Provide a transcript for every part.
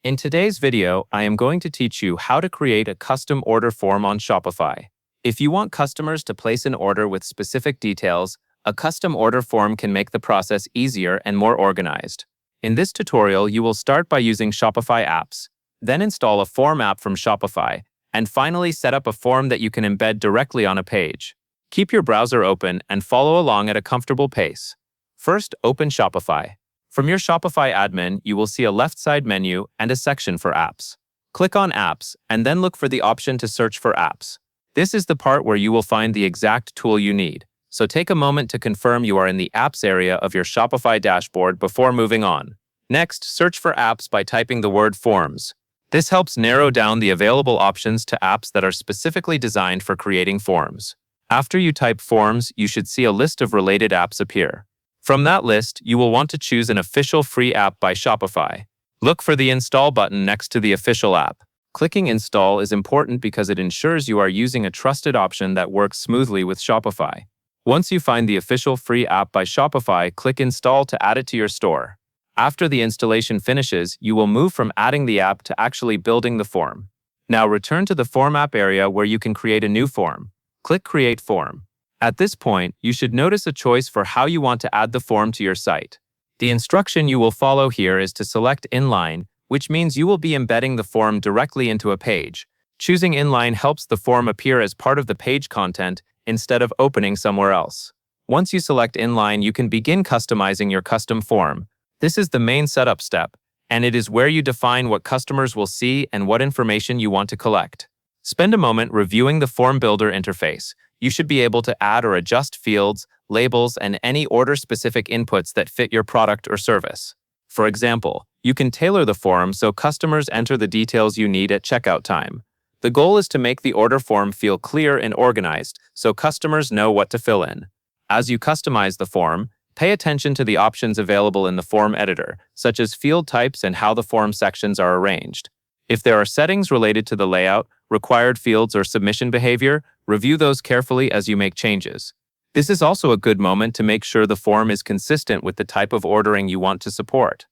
In today's video, I am going to teach you how to create a custom order form on Shopify. If you want customers to place an order with specific details, a custom order form can make the process easier and more organized. In this tutorial, you will start by using Shopify apps, then install a form app from Shopify, and finally set up a form that you can embed directly on a page. Keep your browser open and follow along at a comfortable pace. First, open Shopify. From your Shopify admin, you will see a left side menu and a section for apps. Click on Apps and then look for the option to search for apps. This is the part where you will find the exact tool you need, so take a moment to confirm you are in the Apps area of your Shopify dashboard before moving on. Next, search for apps by typing the word Forms. This helps narrow down the available options to apps that are specifically designed for creating forms. After you type Forms, you should see a list of related apps appear. From that list, you will want to choose an official free app by Shopify. Look for the Install button next to the official app. Clicking Install is important because it ensures you are using a trusted option that works smoothly with Shopify. Once you find the official free app by Shopify, click Install to add it to your store. After the installation finishes, you will move from adding the app to actually building the form. Now return to the Form app area where you can create a new form. Click Create Form. At this point, you should notice a choice for how you want to add the form to your site. The instruction you will follow here is to select Inline, which means you will be embedding the form directly into a page. Choosing Inline helps the form appear as part of the page content instead of opening somewhere else. Once you select Inline, you can begin customizing your custom form. This is the main setup step, and it is where you define what customers will see and what information you want to collect. Spend a moment reviewing the Form Builder interface. You should be able to add or adjust fields, labels, and any order-specific inputs that fit your product or service. For example, you can tailor the form so customers enter the details you need at checkout time. The goal is to make the order form feel clear and organized so customers know what to fill in. As you customize the form, pay attention to the options available in the form editor, such as field types and how the form sections are arranged. If there are settings related to the layout, required fields, or submission behavior, review those carefully as you make changes. This is also a good moment to make sure the form is consistent with the type of ordering you want to support.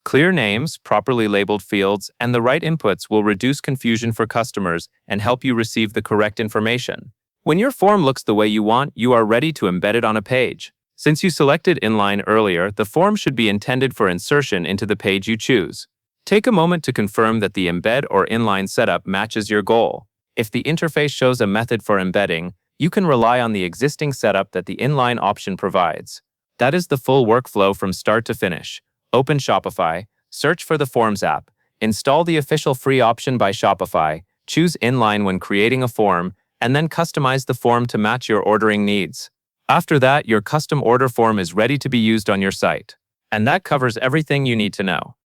Clear names, properly labeled fields, and the right inputs will reduce confusion for customers and help you receive the correct information. When your form looks the way you want, you are ready to embed it on a page. Since you selected Inline earlier, the form should be intended for insertion into the page you choose. Take a moment to confirm that the embed or inline setup matches your goal. If the interface shows a method for embedding, you can rely on the existing setup that the inline option provides. That is the full workflow from start to finish. Open Shopify, search for the Forms app, install the official free option by Shopify, choose inline when creating a form, and then customize the form to match your ordering needs. After that, your custom order form is ready to be used on your site. And that covers everything you need to know.